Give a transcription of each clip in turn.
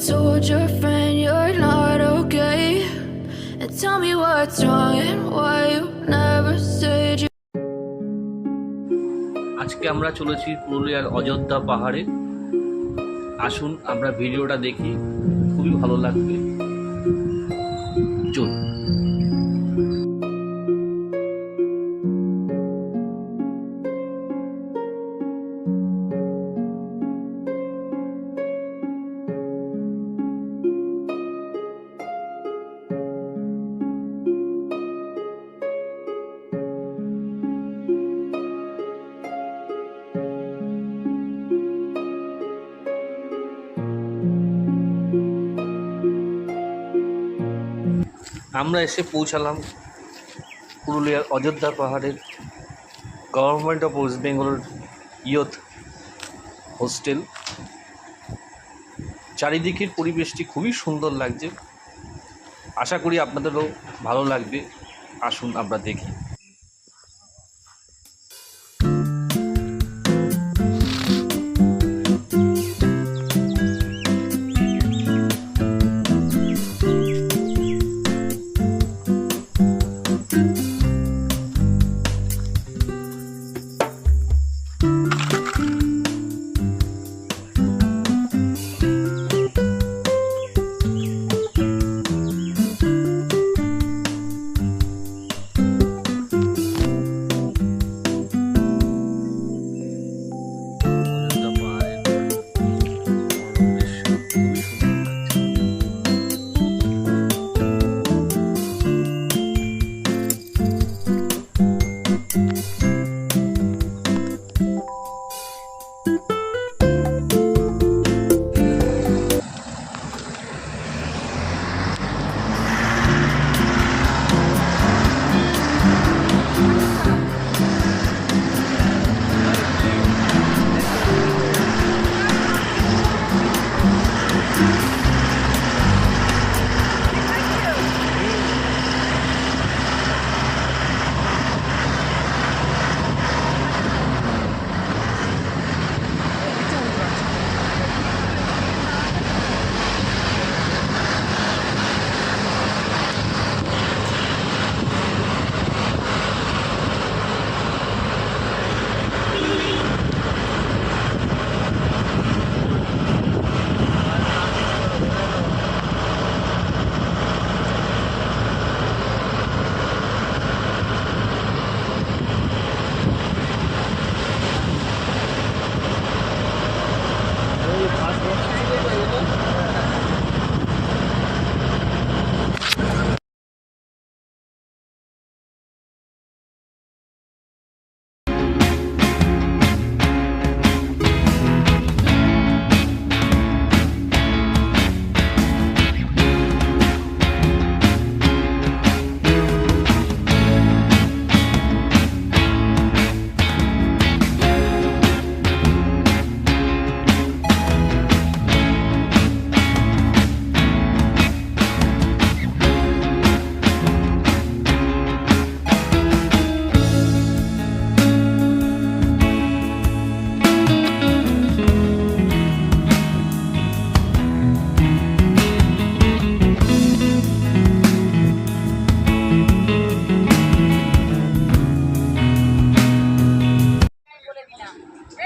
told your friend you're not okay? And tell me what's wrong and why you never said you. আজকে আমরা চলেছি পুরুলিয়ার অযোধ্যা পাহাড়ে। আসুন আমরা ভিডিওটা দেখি, খুবই ভালো লাগবে। চলুন। আমরা এসে পৌঁছালাম পুরুলিয়ার অযোধ্যা পাহাড়ের গভর্নমেন্ট অফ ওয়েস্ট বেঙ্গলের ইয়ুথ হোস্টেল। চারিদিকের পরিবেশটি খুবই সুন্দর লাগছে, আশা করি আপনাদেরও ভালো লাগবে। আসুন আমরা দেখি।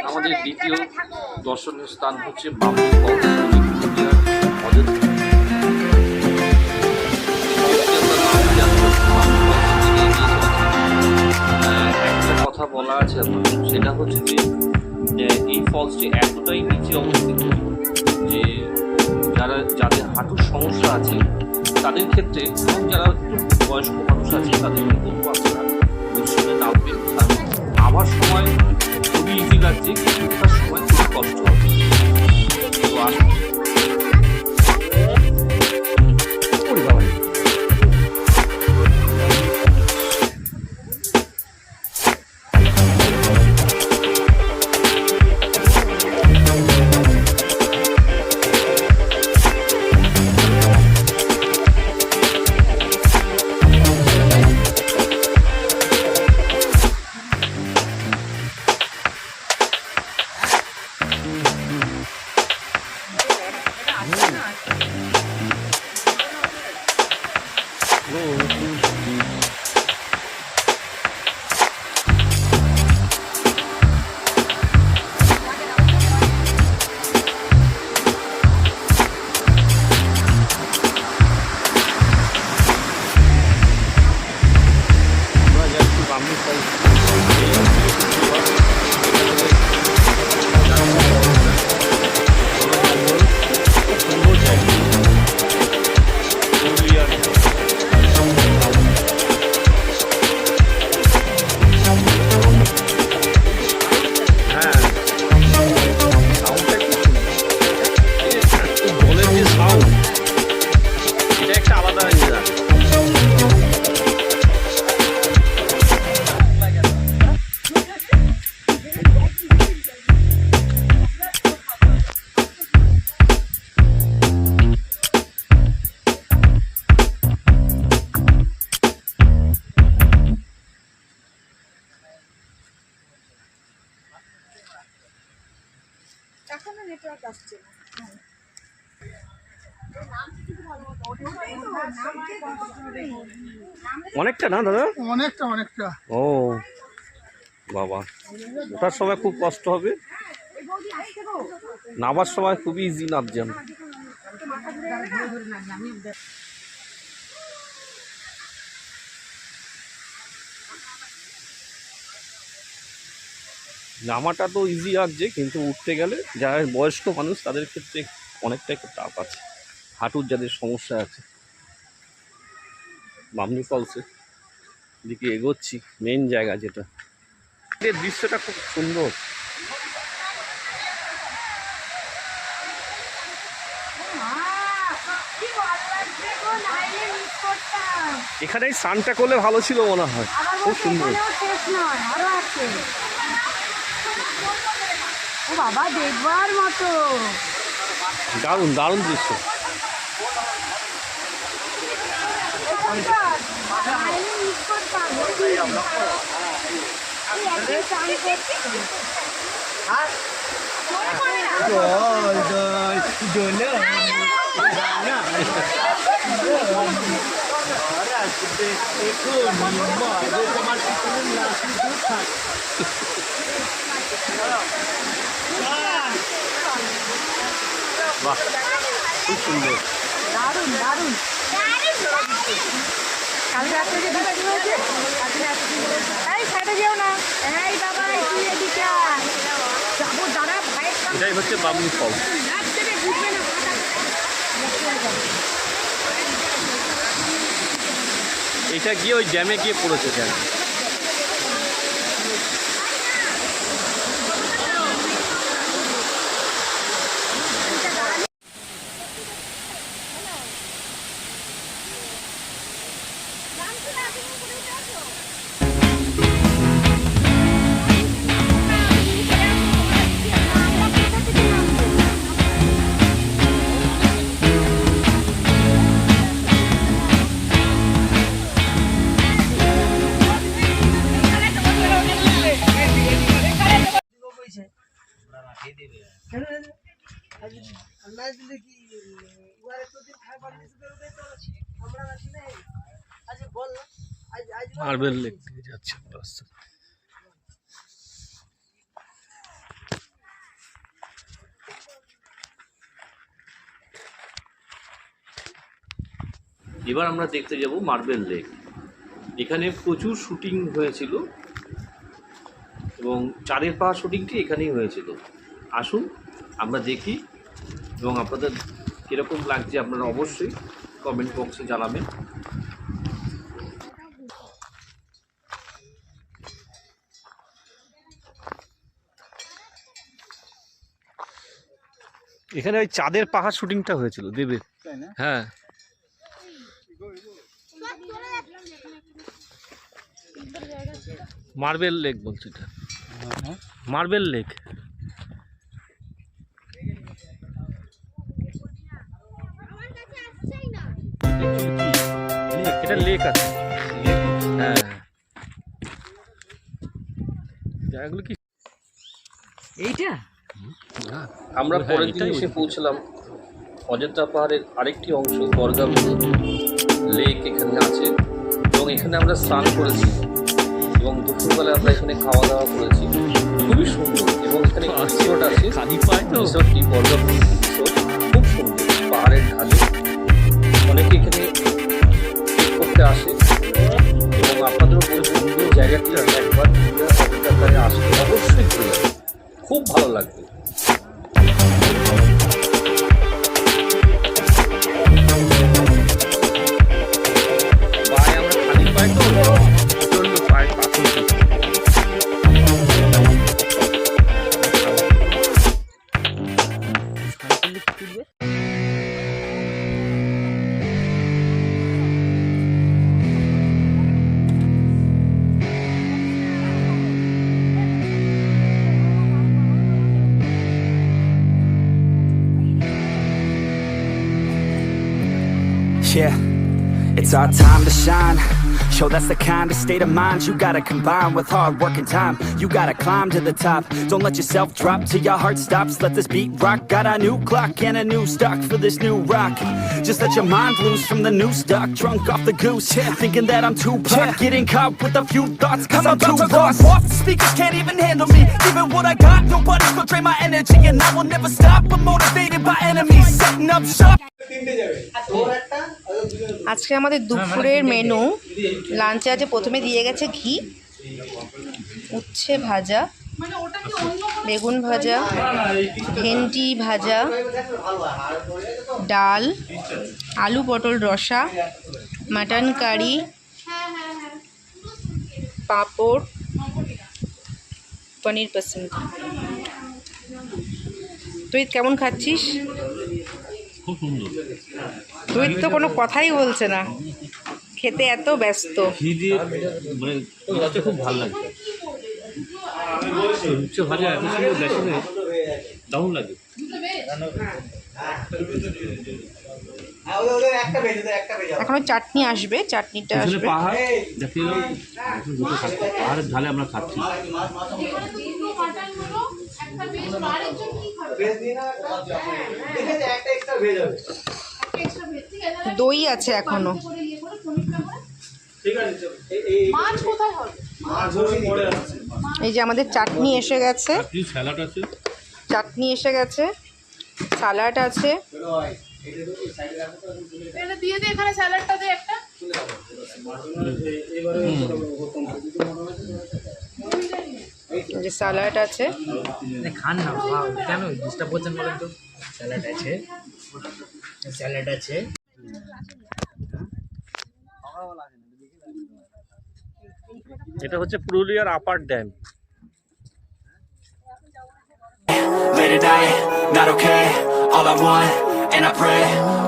আমাদের দ্বিতীয় দর্শনীয় স্থান হচ্ছে বামনি ফলস। একটা কথা বলা আছে আমার, সেটা হচ্ছে যে এই ফলসটি এতটাই নিচে অবস্থিত যে যাদের হাঁটুর সমস্যা আছে তাদের ক্ষেত্রে, এবং যারা একটু বয়স্ক মানুষ আছে তাদেরকে বলবো আপনারা শুনে নামবেন। কারণ আমার সময় খুবই ইজি লাগছে, কিন্তু ওঠার সময় খুব কষ্ট হবে। তো আসুন। আমরা যাচ্ছি বামনি ফলস। সুন্দর জায়গা পুরুলিয়ার। হ্যাঁ, সাউন্ডটা কি জলের যে সাউন্ড, এটা একটা আলাদা ইয়ে। এখনো নেটওয়ার্ক আসছে না। অনেকটা না দাদা? অনেকটা অনেকটা। ও বাবা, ওঠার সময় খুব কষ্ট হবে, নামার সময় খুবই ইজি নামছেন। নামাটা তো ইজি লাগছে, কিন্তু উঠতে গেলে যারা বয়স্ক মানুষ তাদের ক্ষেত্রে অনেকটা একটু টাফ আছে, হাঁটুর যাদের সমস্যা আছে। বামনি ফলসে দিকে এগোচ্ছি, মেন জায়গা যেটা। এর দৃশ্যটা খুব সুন্দর। এখানেই স্নানটা করলে ভালো ছিল মনে হয়, খুব সুন্দর। ও বাবা, দেখবার মতো দারুণ দারুণ দৃশ্য। বাহ, খুব সুন্দর। দারুণ দারুণ। কাল রাত্রে যে বৃষ্টি হয়েছে, এই সাইডে যেও না। এই বাবা, তুই এদিকে আয়। যাবো দাঁড়া, ভাইয়ের সামনে এটাই হচ্ছে বামনি ফলস। রাত্রে বুঝবে না। এটা গিয়ে ওই জ্যামে গিয়ে পড়েছে জ্যাম। মার্বেল লেক থেকে যাচ্ছে রাস্তা। এবার আমরা দেখতে যাব মার্বেল লেক। এখানে প্রচুর শুটিং হয়েছিল এবং চাঁদের পাহাড় শুটিংটি এখানেই হয়েছিল। আসুন আমরা দেখি, এবং আপনাদের কীরকম লাগছে আপনারা অবশ্যই কমেন্ট বক্সে জানাবেন। এখানে ওই চাঁদের পাহাড় শুটিংটা হয়েছিল দেবের। হ্যাঁ, মার্বেল লেক বলছি, এটা মার্বেল লেক। এটা লেক আছে। হ্যাঁ, জায়গাগুলো কি এইটা। আমরা পরের দিন এসে পৌঁছলাম অযোধ্যা পাহাড়ের আরেকটি অংশ বর্গাভূমি লেক এখানে আছে এবং এখানে আমরা স্নান করেছি এবং দুপুরবেলা আমরা এখানে খাওয়া দাওয়া করেছি। খুবই সুন্দর এবং এখানে রিসোর্ট আছে, রিসোর্টটি বর্গাভূমি রিসোর্ট, খুব সুন্দর পাহাড়ের ঢালে। অনেকে এখানে করতে আসে এবং আপনাদেরও বলবো সুন্দর জায়গাটি একবার অযোধ্যা পাহাড়ে আসলে অবশ্যই ঘুরে যাবে, খুব ভালো লাগবে। Yeah, it's our time to shine. Show that's the kind of state of mind you gotta combine with hard work and time. You gotta climb to the top. Don't let yourself drop till your heart stops. Let this beat rock. Got a new clock and a new stock for this new rock. Just let your mind loose from the new stock. Drunk off the goose, thinking that I'm too pop. Getting caught with a few thoughts cause I'm too lost. Off the speakers can't even handle me. Even what I got, nobody's gonna drain my energy. And I will never stop, I'm motivated by enemies. Setting up shop. আজকে আমাদের দুপুরের menu লাঞ্চে আছে, প্রথমে দিয়ে গেছে ঘি, উচ্ছে ভাজা, বেগুন ভাজা, ভেন্ডি ভাজা, ডাল, আলু পটল রসা, মাটন কারি, পাঁপড়, পনির পসন্দ। তুই কেমন খাচ্ছিস? খুব সুন্দর। তুই তো কোনো কথাই বলছে না, খেতে এত ব্যস্ত। ঘি দিয়ে মানে খুব ভালো লাগছে। উচ্ছে ভাজা এত সুন্দর দেখে দারুণ লাগে। এখনো চাটনি আসবে, চাটনিটা আসবে। পাহাড় দেখে পাহাড়ের ঢালে আমরা খাচ্ছি। দই আছে এখনো। এই যে আমাদের চাটনি এসে গেছে, স্যালাড আছে, চাটনি এসে গেছে, স্যালাড আছে। দিয়ে দে এখানে স্যালাডটা দে একটা। যে স্যালাড আছে, খান না, কেন ডিস্টার্ব করছেন বলেন তো? স্যালাড আছে, স্যালাড আছে। এটা হচ্ছে পুরুলিয়ার upper dam. Late at night, not okay. All I want, and I pray,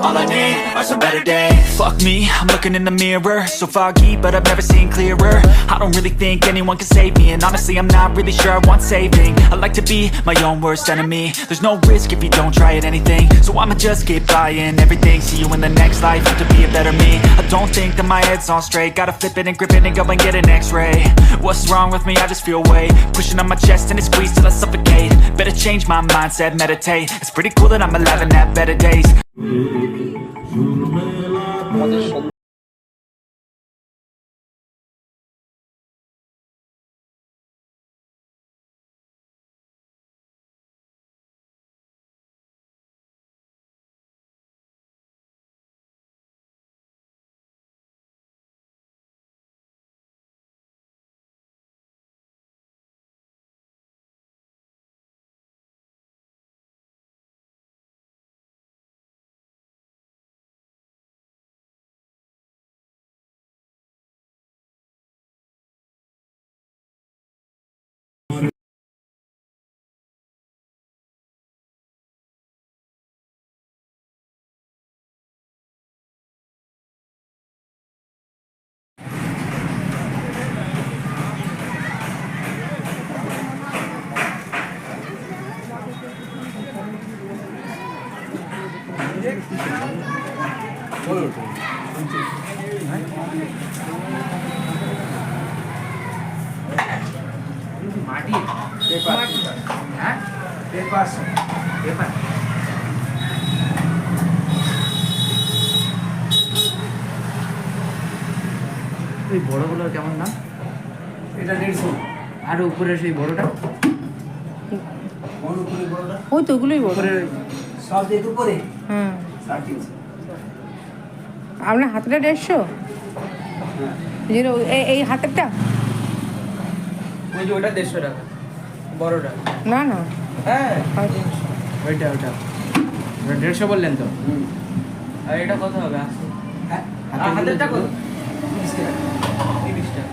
all I need are some better days. Fuck me, I'm looking in the mirror, so foggy, but I've never seen clearer. I don't really think anyone can save me, and honestly I'm not really sure I want saving. I like to be my own worst enemy. There's no risk if you don't try at anything, so I'ma just keep buying everything. See you in the next life, have to be a better me. I don't think that my head's on straight, gotta flip it and grip it and go and get an x-ray. What's wrong with me? I just feel weight pushing on my chest and it squeezes till I suffocate. Better change my mindset, meditate. It's pretty cool that I'm alive and have better days. মাটি paper, হ্যাঁ paper paper বড়গুলোর কেমন দাম? এটা 150। আর উপরে সেই বড়টা? ওই তো ওগুলোই বড়। উপরে সব দিয়ে উপরে? হুম। 60। আপনার হাতেটা 150? এই হাতেরটা? ওই যে ওটা 150 টাকা বড়টা। না না, হ্যাঁ ওইটা। ওইটা 150 বললেন তো। আর এটা কত হবে? হ্যাঁ হাতেরটা কত? 30 টাকা। 30 টাকা।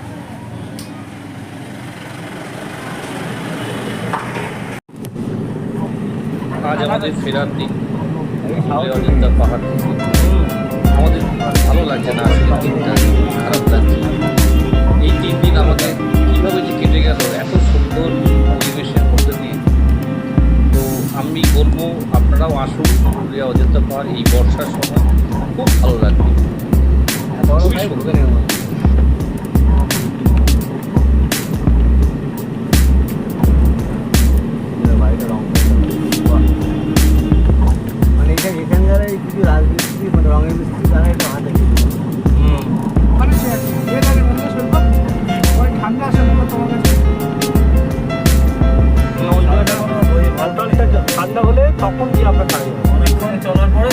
আজ আমাদের ফেরার দিন অযোধ্যা পাহাড় থেকে। আমাদের ভালো লাগছে না, আজকের দিনটা খারাপ লাগছে। এই 3 দিন আমাদের কীভাবে যে কেটে গেল এত সুন্দর পরিবেশের মধ্যে দিয়ে। তো আমি বলবো আপনারাও আসুন পুরুলিয়া অযোধ্যা পাহাড় এই বর্ষার সময়, খুব ভালো লাগবে, খুবই সুন্দর। মানে এটা এখানকার এই কিছু রাজমিস্ত্রি মানে রঙের মিস্ত্রি তারা এটা হাতে মানে ওই ঠান্ডা আসে মূলত তোমার কাছে। ঠান্ডা হলে তখন কি আমরা খাই অনেকক্ষণ চলার পরে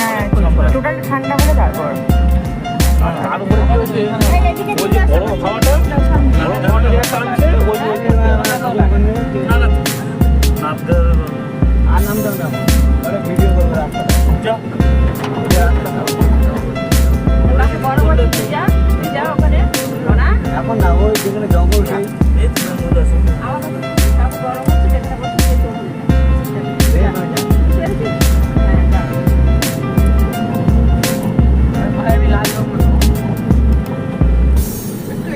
টোটাল ঠান্ডা হলে তারপর তার উপরে কি হচ্ছে ওই যে বড় খাওয়াটা যেটা টানছে ওই আর নাম দাও না আরে ভিডিও করবে রাস্তা এখন না ওই যেখানে জঙ্গল সেই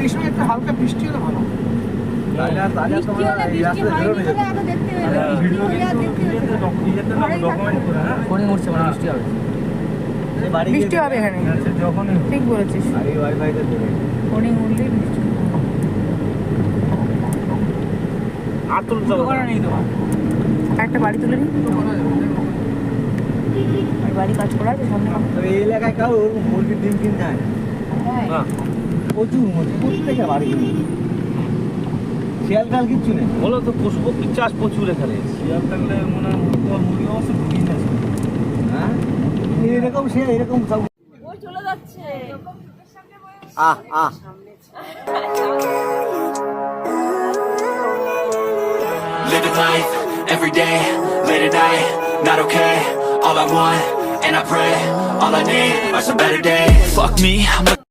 এই সময় একটা হালকা বৃষ্টি হলে ভালো। ফোনে উঠছে মানে বৃষ্টি হবে। বৃষ্টি হবে এখানে, ঠিক বলেছিস। ফোনে উঠলেই বৃষ্টি হবে। একটা বাড়ি তুলে নিই, বাড়ি কাজ করা আছে সামনে। এই এলাকায় কাউ মুরগির ডিম কিনতে হয় প্রচুর মুরগি প্রত্যেকে বাড়ি শিয়াল কাল কিচ্ছু নেই বলো তো পশু পক্ষীর চাষ প্রচুর এখানে। শিয়াল থাকলে মনে হয় মুরগি অবশ্য কিনে আসে হ্যাঁ এরকম সে এরকম সব চলে যাচ্ছে। Living life, every day, late at night, not okay. All I want, and I pray, all I need are some better days. Fuck me, I'm